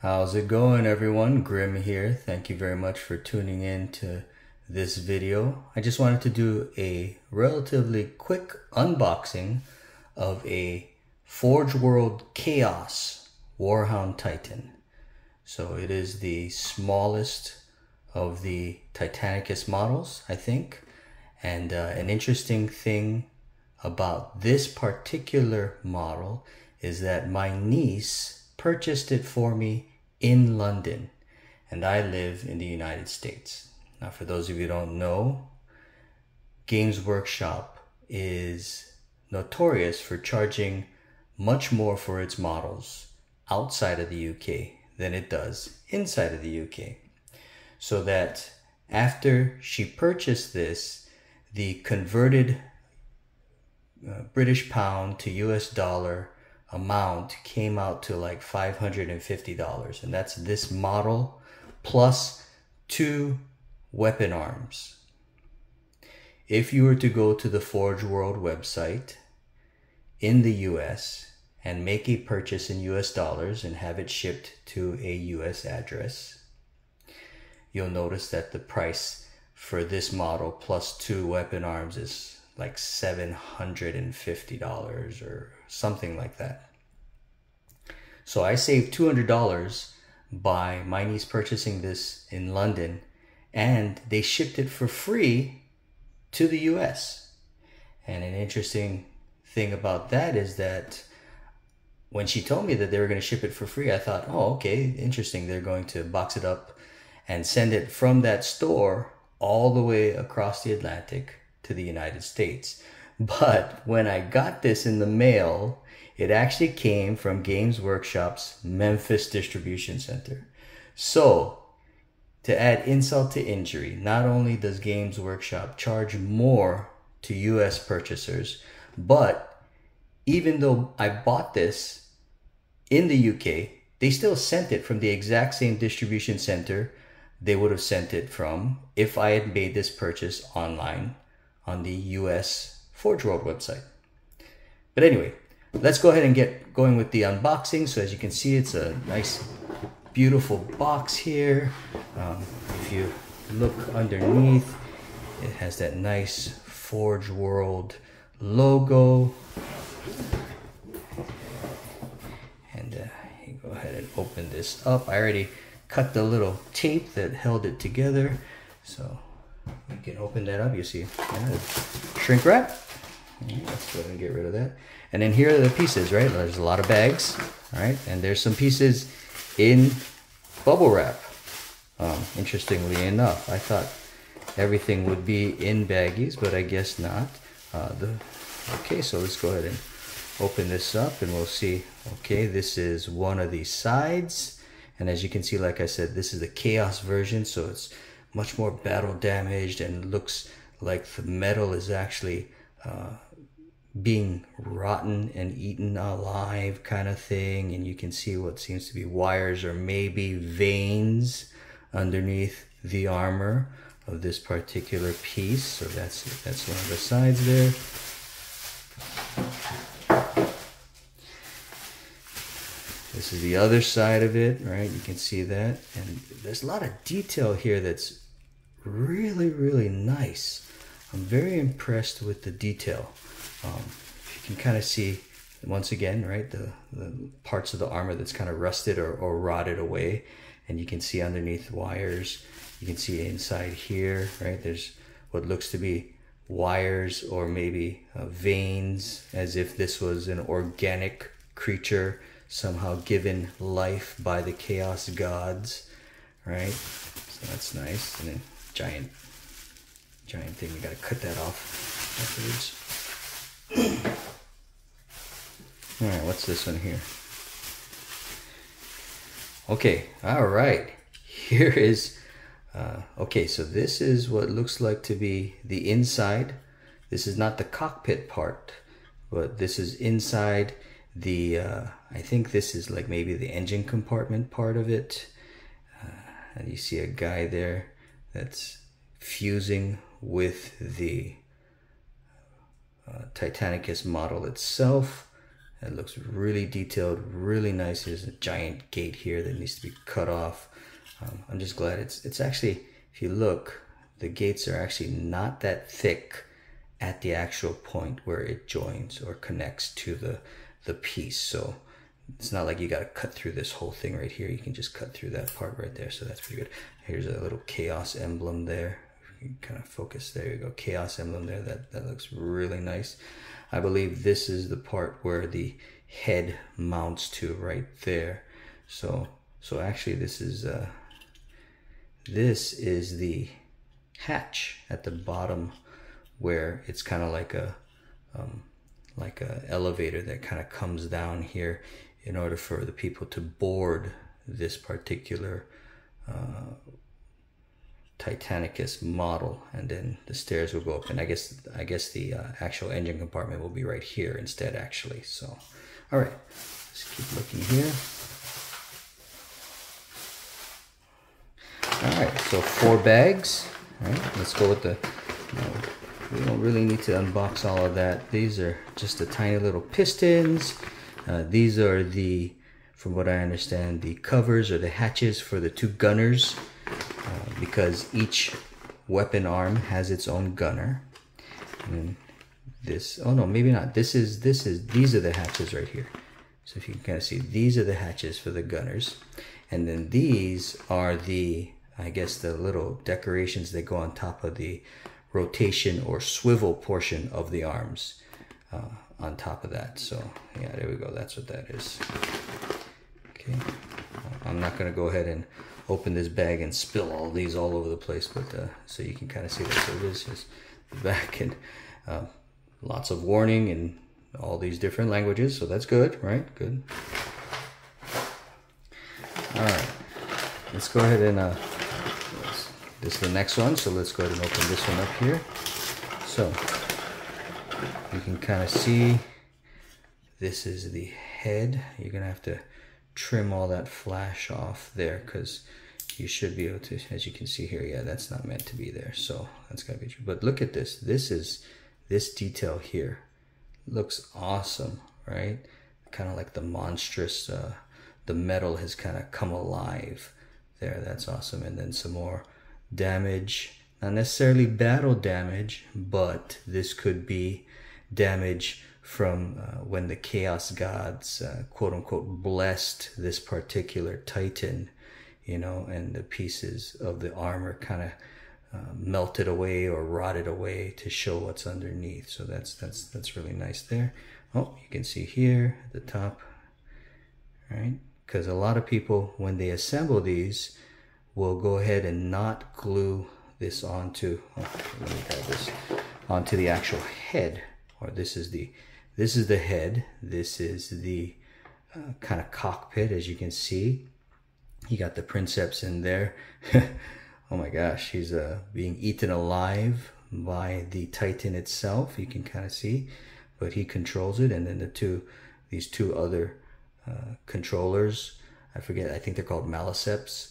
How's it going, everyone? Grim here. Thank you very much for tuning in to this video. I just wanted to do a relatively quick unboxing of a Forge World Chaos Warhound Titan. So it is the smallest of the Titanicus models, I think. And an interesting thing about this particular model is that my niece purchased it for me in London, and I live in the United States. Now, for those of you who don't know, Games Workshop is notorious for charging much more for its models outside of the UK than it does inside of the UK. So that after she purchased this, the converted British pound to US dollar amount came out to like $550, and that's this model plus 2 weapon arms. If you were to go to the Forge World website in the US and make a purchase in US dollars and have it shipped to a US address, you'll notice that the price for this model plus 2 weapon arms is like $750 or something like that. So I saved $200 by my niece purchasing this in London, and they shipped it for free to the US. And an interesting thing about that is that when she told me that they were going to ship it for free, I thought, oh, okay, interesting. They're going to box it up and send it from that store all the way across the Atlantic to the United States. But when I got this in the mail, it actually came from Games Workshop's Memphis distribution center. So, to add insult to injury, not only does Games Workshop charge more to US purchasers, but even though I bought this in the UK, they still sent it from the exact same distribution center they would have sent it from if I had made this purchase online on the US Forge World website. But anyway, let's go ahead and get going with the unboxing. So as you can see, it's a nice, beautiful box here. If you look underneath, it has that nice Forge World logo. And you go ahead and open this up. I already cut the little tape that held it together, so we can open that up. You see, shrink wrap. Let's go ahead and get rid of that. And then here are the pieces, right? There's a lot of bags, right? And there's some pieces in bubble wrap. Interestingly enough, I thought everything would be in baggies, but I guess not. Okay, so let's go ahead and open this up and we'll see. Okay, this is one of the sides. And as you can see, like I said, this is the Chaos version, so it's much more battle damaged and looks like the metal is actually being rotten and eaten alive kind of thing. And you can see what seems to be wires or maybe veins underneath the armor of this particular piece. So that's one of the sides there. This is the other side of it, right? You can see that. And there's a lot of detail here that's really, really nice. I'm very impressed with the detail. You can kind of see, once again, right, the parts of the armor that's kind of rusted or rotted away. And you can see underneath wires. You can see inside here, right, there's what looks to be wires or maybe veins, as if this was an organic creature somehow given life by the Chaos gods, right? So that's nice. And then giant thing, you gotta cut that off afterwards. All right, what's this one here? Okay, all right. Here is, okay, so this is what looks like to be the inside. This is not the cockpit part, but this is inside the, I think this is like maybe the engine compartment part of it. And you see a guy there that's fusing with the Titanicus model itself. It looks really detailed, really nice. There's a giant gate here that needs to be cut off. I'm just glad it's actually, if you look, the gates are actually not that thick at the actual point where it joins or connects to the piece. So it's not like you got to cut through this whole thing right here. You can just cut through that part right there. So that's pretty good. Here's a little chaos emblem there. You can kind of focus. There you go. Chaos emblem there. That looks really nice. I believe this is the part where the head mounts to right there. So actually this is the hatch at the bottom, where it's kind of like a elevator that kind of comes down here in order for the people to board this particular Titanicus model, and then the stairs will go up, and I guess the actual engine compartment will be right here instead, actually. So all right, let's keep looking here. All right, so 4 bags. All right, let's go with the, we don't really need to unbox all of that. These are just the tiny little pistons. These are the, from what I understand, the covers or the hatches for the 2 gunners, because each weapon arm has its own gunner. And this, oh no, maybe not. These are the hatches right here. So if you can kind of see, these are the hatches for the gunners. And then these are the, I guess, the little decorations that go on top of the rotation or swivel portion of the arms on top of that. So yeah, there we go. That's what that is. Okay, I'm not going to go ahead and open this bag and spill all these all over the place, but so you can kind of see that. So this is the back, and lots of warning in all these different languages. So that's good, right? Good. All right, let's go ahead and this is the next one, so let's go ahead and open this one up here. So you can kind of see this is the head. You're gonna have to trim all that flash off there, because you should be able to, as you can see here, yeah, that's not meant to be there, so that's gotta be true. But look at this. This detail here looks awesome, right? Kind of like the monstrous, the metal has kind of come alive there. That's awesome. And then some more damage, not necessarily battle damage, but this could be damage from when the Chaos Gods quote unquote blessed this particular Titan, you know, and the pieces of the armor kind of melted away or rotted away to show what's underneath. So that's really nice there. Oh, you can see here at the top, right? Because a lot of people, when they assemble these, will go ahead and not glue this onto, let me grab this, onto the actual head. Or this is the head. This is the kind of cockpit, as you can see. You got the princeps in there. Oh my gosh, he's being eaten alive by the Titan itself. You can kind of see, but he controls it. And then these two other controllers, I forget, I think they're called maliceps.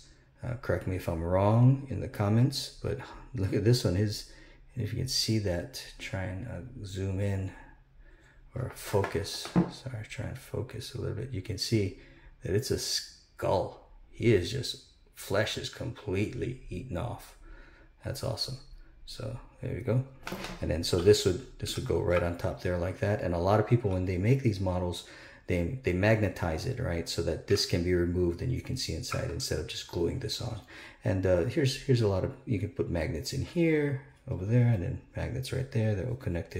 Correct me if I'm wrong in the comments, but look at this one. If you can see that, try and zoom in or focus. Sorry, try and focus a little bit. You can see that it's a skull. He is just, flesh is completely eaten off. That's awesome. So there you go. And then so this would go right on top there like that. And a lot of people, when they make these models, they magnetize it, right, so that this can be removed and you can see inside instead of just gluing this on. And here's a lot of, you can put magnets in here, over there, and then magnets right there that will connect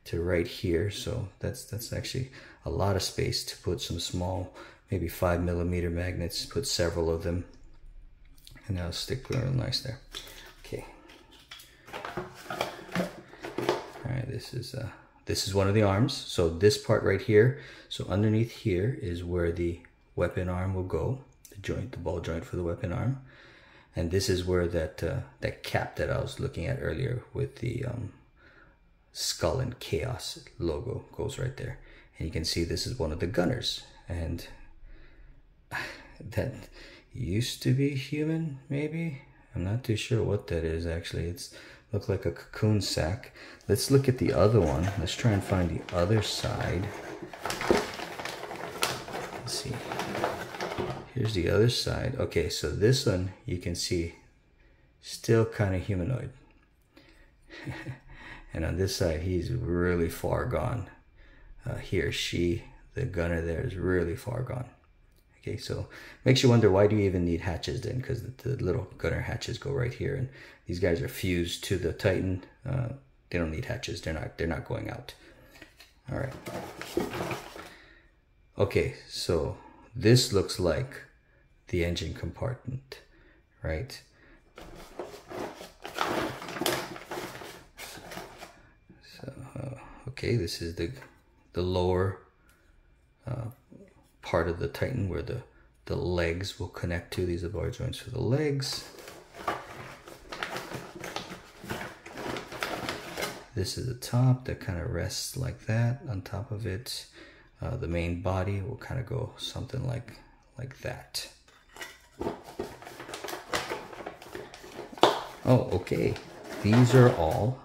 to right here. So that's actually a lot of space to put some small, maybe 5mm magnets, put several of them, and that'll stick real nice there. Okay. All right, this is one of the arms. So this part right here, so underneath here is where the weapon arm will go, the joint, the ball joint for the weapon arm. And this is where that cap that I was looking at earlier with the skull and chaos logo goes right there. And you can see this is one of the gunners. And that used to be human, maybe? I'm not too sure what that is actually. It's look like a cocoon sack. Let's look at the other one. Let's try and find the other side. Let's see. Here's the other side. Okay, so this one you can see still kind of humanoid. And on this side, he's really far gone. He or she, the gunner there, is really far gone. Okay, so makes you wonder, why do you even need hatches then? Because the little gunner hatches go right here, and these guys are fused to the Titan. They don't need hatches. They're not going out. All right. Okay, so this looks like the engine compartment, right? So okay, this is the lower part of the Titan where the legs will connect to. These are bar joints for the legs. This is the top that kind of rests like that on top of it. The main body will kind of go something like that. Oh, okay. These are all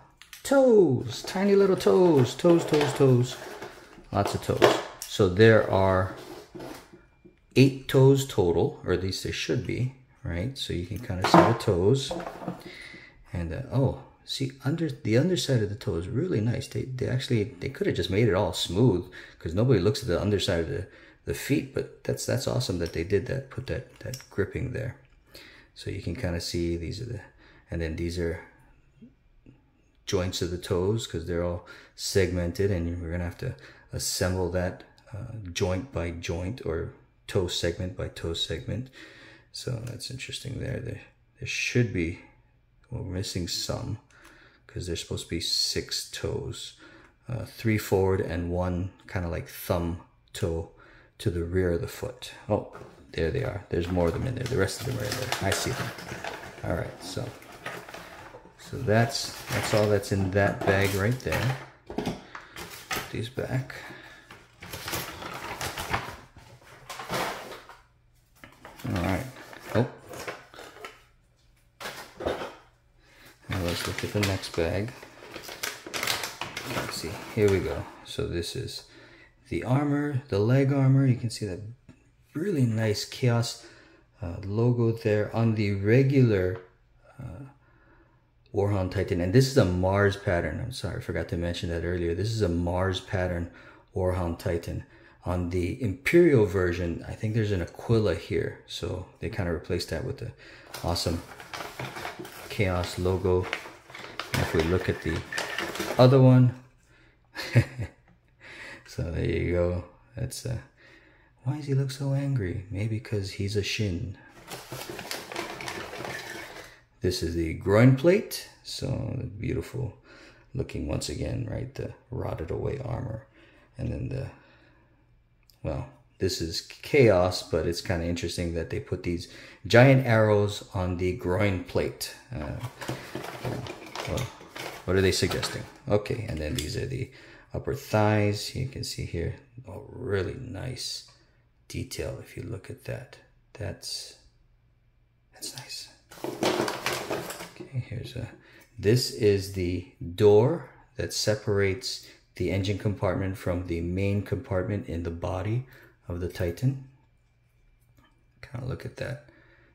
toes, tiny little toes, toes, lots of toes. So there are 8 toes total, or at least there should be, right? So you can kind of see the toes. And oh, see, the underside of the toe is really nice. They could have just made it all smooth, because nobody looks at the underside of the feet, but that's awesome that they did that, put that gripping there. So you can kind of see these are and then these are joints of the toes, because they're all segmented, and we're gonna have to assemble that joint by joint, or toe segment by toe segment. So that's interesting there. There should be, well, we're missing some, because there's supposed to be 6 toes, 3 forward and 1 kind of like thumb toe to the rear of the foot. Oh, there they are. There's more of them in there. The rest of them are in there. I see them. All right, so that's all that's in that bag right there. Put these back. All right. Oh. Now let's look at the next bag. Let's see. Here we go. So this is the armor, the leg armor. You can see that really nice Chaos logo there on the regular Warhound Titan. And this is a Mars pattern. I'm sorry, I forgot to mention that earlier. This is a Mars pattern Warhound Titan. On the Imperial version, I think there's an Aquila here. So they kind of replaced that with the awesome Chaos logo. And if we look at the other one, so there you go. That's why does he look so angry? Maybe because he's a Shin. This is the groin plate. So beautiful looking once again, right? The rotted away armor. And then well, this is Chaos, but it's kind of interesting that they put these giant arrows on the groin plate. Well, what are they suggesting? Okay, and then these are the upper thighs. You can see here, oh, really nice detail. If you look at that, that's nice. Okay, this is the door that separates the engine compartment from the main compartment in the body of the Titan. Kind of look at that.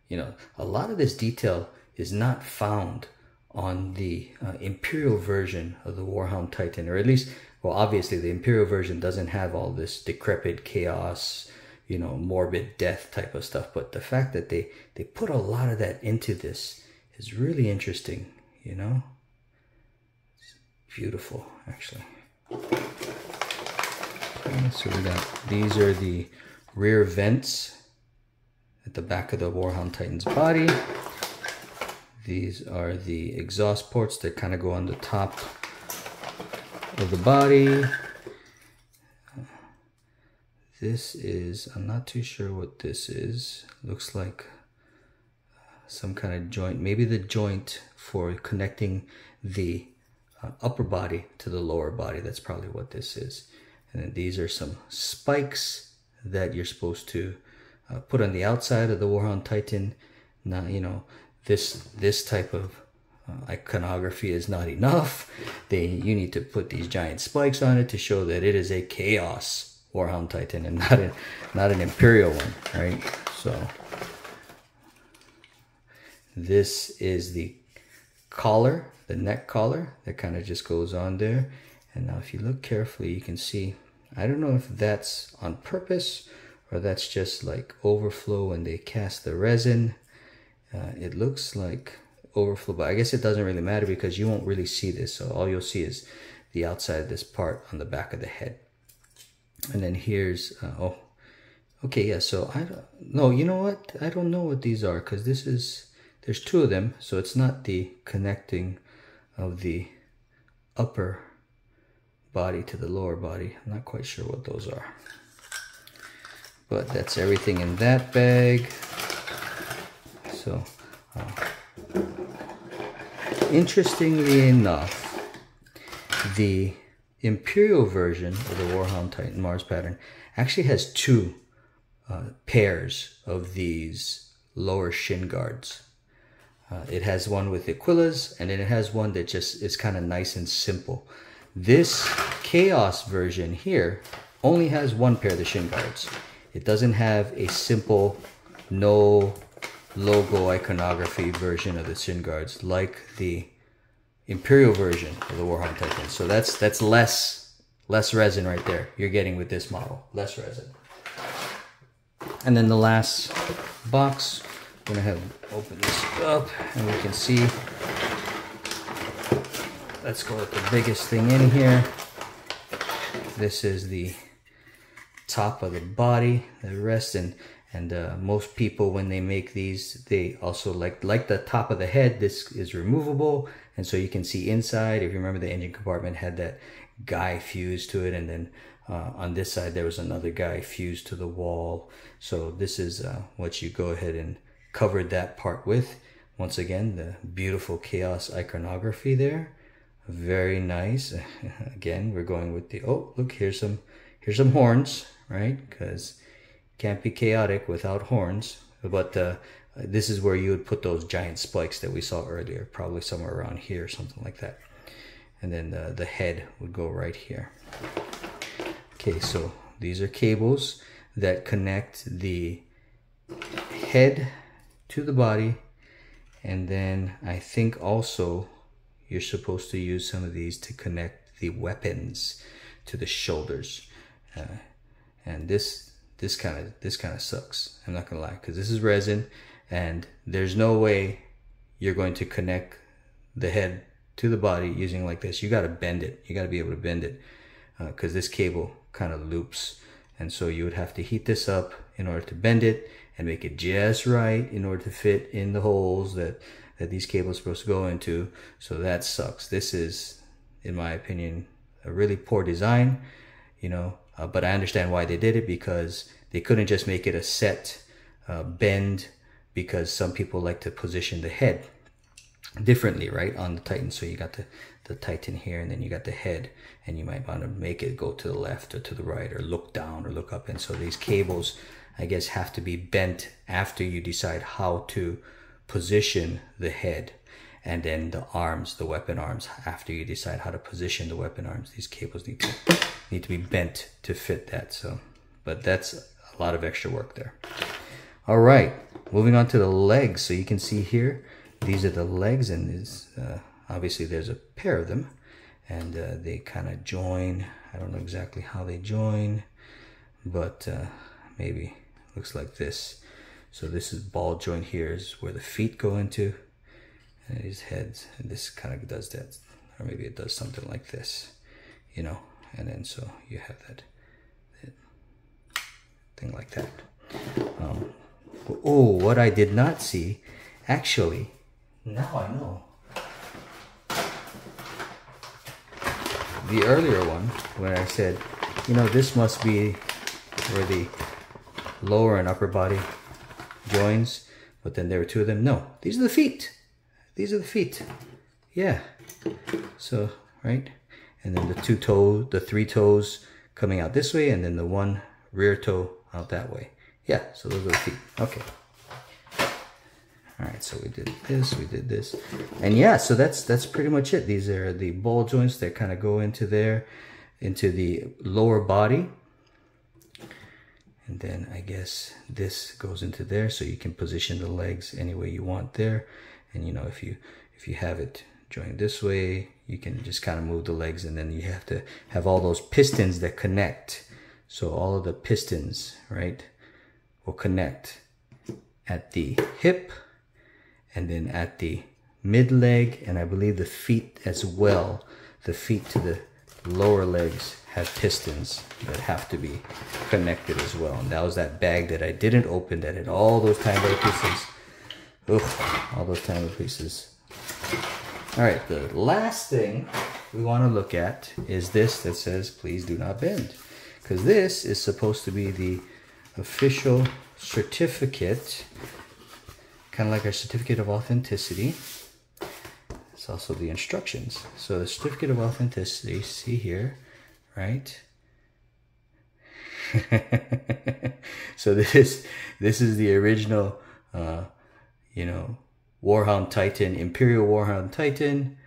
You know, a lot of this detail is not found on the Imperial version of the Warhound Titan, or at least, well, obviously the Imperial version doesn't have all this decrepit chaos, you know, morbid death type of stuff. But the fact that they put a lot of that into this is really interesting, you know. It's beautiful, actually. Okay, so we got, these are the rear vents at the back of the Warhound Titan's body. These are the exhaust ports that kind of go on the top of the body. This is, I'm not too sure what this is. Looks like some kind of joint, maybe the joint for connecting the upper body to the lower body. That's probably what this is. And then these are some spikes that you're supposed to put on the outside of the Warhound Titan. Now, you know, this type of iconography is not enough. You need to put these giant spikes on it to show that it is a Chaos Warhound Titan and not an Imperial one, right? So this is the collar, the neck collar that kind of just goes on there. And now if you look carefully, you can see, I don't know if that's on purpose or that's just like overflow when they cast the resin. It looks like overflow, but I guess it doesn't really matter because you won't really see this. So all you'll see is the outside of this part on the back of the head. And then here's, oh, okay, yeah, so I don't, no, you know what? I don't know what these are because this is, there's two of them. So it's not the connecting of the upper body to the lower body. I'm not quite sure what those are. But that's everything in that bag. So, interestingly enough, the Imperial version of the Warhound Titan Mars pattern actually has two pairs of these lower shin guards. It has one with Aquillas, and then it has one that just is kind of nice and simple. This Chaos version here only has one pair of the shin guards. It doesn't have a simple, no logo iconography version of the shin guards like the Imperial version of the Warhound Titan. So that's less resin right there. You're getting with this model, less resin. And then the last box, I'm gonna have open this up and we can see. Let's go with the biggest thing in here. This is the top of the body, the rest, and most people when they make these, they also like the top of the head. This is removable, and so you can see inside. If you remember, the engine compartment had that guy fused to it, and then on this side there was another guy fused to the wall. So this is what you go ahead and cover that part with. Once again, the beautiful Chaos iconography there, very nice. Again, we're going with the, oh look, here's some horns, right? Because can't be chaotic without horns. But this is where you would put those giant spikes that we saw earlier, probably somewhere around here or something like that. And then the head would go right here. Okay, so these are cables that connect the head to the body. And then I think also you're supposed to use some of these to connect the weapons to the shoulders. And this kind of sucks. I'm not gonna lie, because this is resin, and there's no way you're going to connect the head to the body using like this. You got to bend it. You got to be able to bend it because this cable kind of loops, and so you would have to heat this up in order to bend it and make it just right in order to fit in the holes that these cables are supposed to go into. So that sucks. This is, in my opinion, a really poor design, you know. But I understand why they did it, because they couldn't just make it a set bend, because some people like to position the head differently, right, on the Titan. So you got the Titan here, and then you got the head, and you might want to make it go to the left or to the right or look down or look up. And so these cables, I guess, have to be bent after you decide how to position the head. And then the arms, the weapon arms, after you decide how to position the weapon arms, these cables need to be bent to fit that. So, but that's a lot of extra work there. All right, moving on to the legs. So you can see here, these are the legs, and this, obviously there's a pair of them, and they kind of join. I don't know exactly how they join, but maybe looks like this. So this is ball joint here is where the feet go into. And his heads, and this kind of does that, or maybe it does something like this, you know, and then so you have that thing like that. Oh, what I did not see, actually, now I know. The earlier one, when I said, you know, this must be where the lower and upper body joins, but then there were two of them. No, these are the feet. These are the feet. Yeah. So, right? And then the two toes, the three toes coming out this way, and then the one rear toe out that way. Yeah, so those are the feet. Okay. All right, so we did this. And yeah, so that's pretty much it. These are the ball joints that kind of go into there, into the lower body. And then I guess this goes into there, so you can position the legs any way you want there. And you know, if you have it joined this way, you can just kind of move the legs, and then you have to have all those pistons that connect. So all of the pistons, right, will connect at the hip and then at the mid leg, and I believe the feet as well. The feet to the lower legs have pistons that have to be connected as well. And that was that bag that I didn't open that had all those tiny little pieces. Oof, all those tiny little pieces. All right, the last thing we want to look at is this that says, please do not bend. Because this is supposed to be the official certificate, kind of like our certificate of authenticity. It's also the instructions. So the certificate of authenticity, see here, right? So this is the original, you know, Warhound Titan, Imperial Warhound Titan.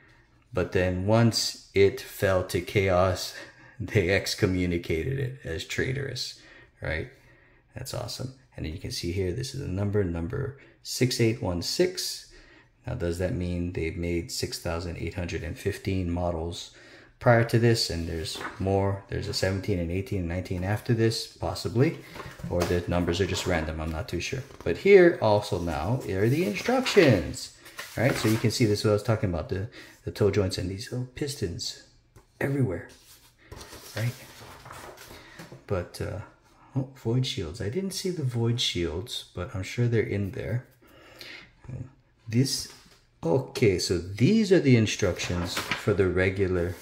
But then once it fell to Chaos, they excommunicated it as traitorous, right? That's awesome. And then you can see here, this is a number 6816. Now, does that mean they've made 6,815 models prior to this, and there's more? There's a 17 and 18 and 19 after this, possibly, or the numbers are just random. I'm not too sure. But here also now are the instructions, right? So you can see this is what I was talking about, the toe joints and these little pistons everywhere, right? But oh, void shields. I didn't see the void shields, but I'm sure they're in there. This, okay, so these are the instructions for the regular.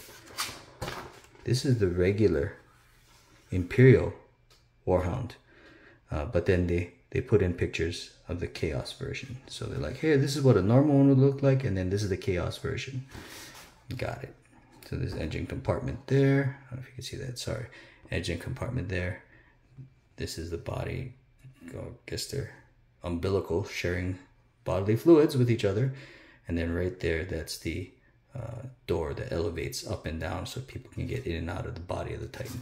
This is the regular Imperial Warhound, but then they put in pictures of the Chaos version. So they're like, here, this is what a normal one would look like, and then this is the Chaos version. Got it. So there's engine compartment there. I don't know if you can see that. Sorry, engine compartment there. This is the body. I guess they're umbilical, sharing bodily fluids with each other. And then right there, that's the door that elevates up and down so people can get in and out of the body of the Titan.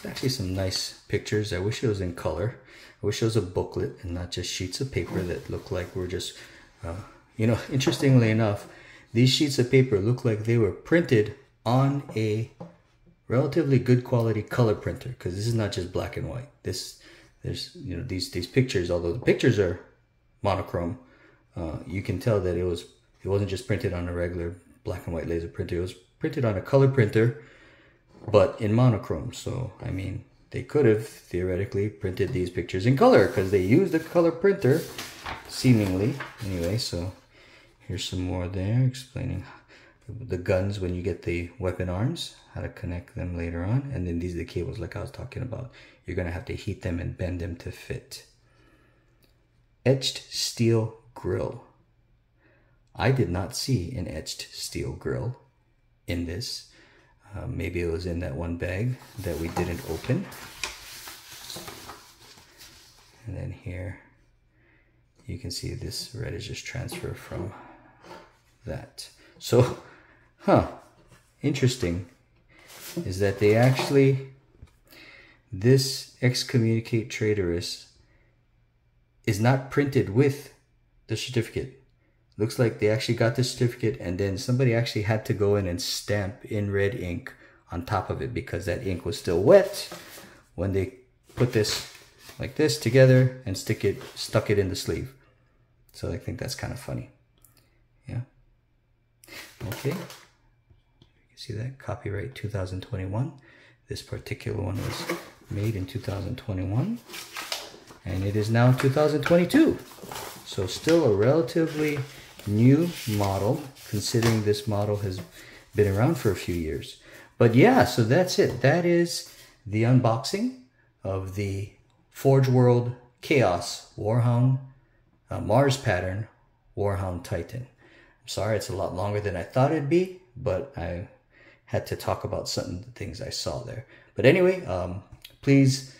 Actually some nice pictures. I wish it was in color. I wish it was a booklet and not just sheets of paper that look like we're just, you know, interestingly enough, these sheets of paper look like they were printed on a relatively good quality color printer, because this is not just black and white. There's, you know, these pictures, although the pictures are monochrome, you can tell that it wasn't just printed on a regular black and white laser printer. It was printed on a color printer, but in monochrome. So I mean, they could have theoretically printed these pictures in color because they used a color printer, seemingly. Anyway, so here's some more there explaining the guns when you get the weapon arms, how to connect them later on. And then these are the cables like I was talking about. You're going to have to heat them and bend them to fit. Etched steel grill. I did not see an etched steel grill in this. Maybe it was in that one bag that we didn't open. And then here you can see this red is just transfer from that. So, interesting is that they actually, this excommunicate traitorous is not printed with the certificate. Looks like they actually got the certificate and then somebody actually had to go in and stamp in red ink on top of it because that ink was still wet when they put this like this together and stuck it in the sleeve. So I think that's kind of funny. Yeah. Okay. You can see that, copyright 2021. This particular one was made in 2021 and it is now 2022. So still a relatively new model, considering this model has been around for a few years. But yeah, so that's it. That is the unboxing of the Forge World Chaos Warhound Mars pattern Warhound Titan. I'm sorry it's a lot longer than I thought it'd be, but I had to talk about some things I saw there. But anyway, please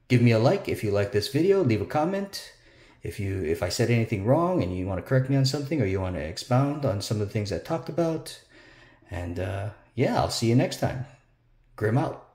give me a like if you like this video. Leave a comment. If I said anything wrong and you want to correct me on something or you want to expound on some of the things I talked about. And yeah, I'll see you next time. Grim out.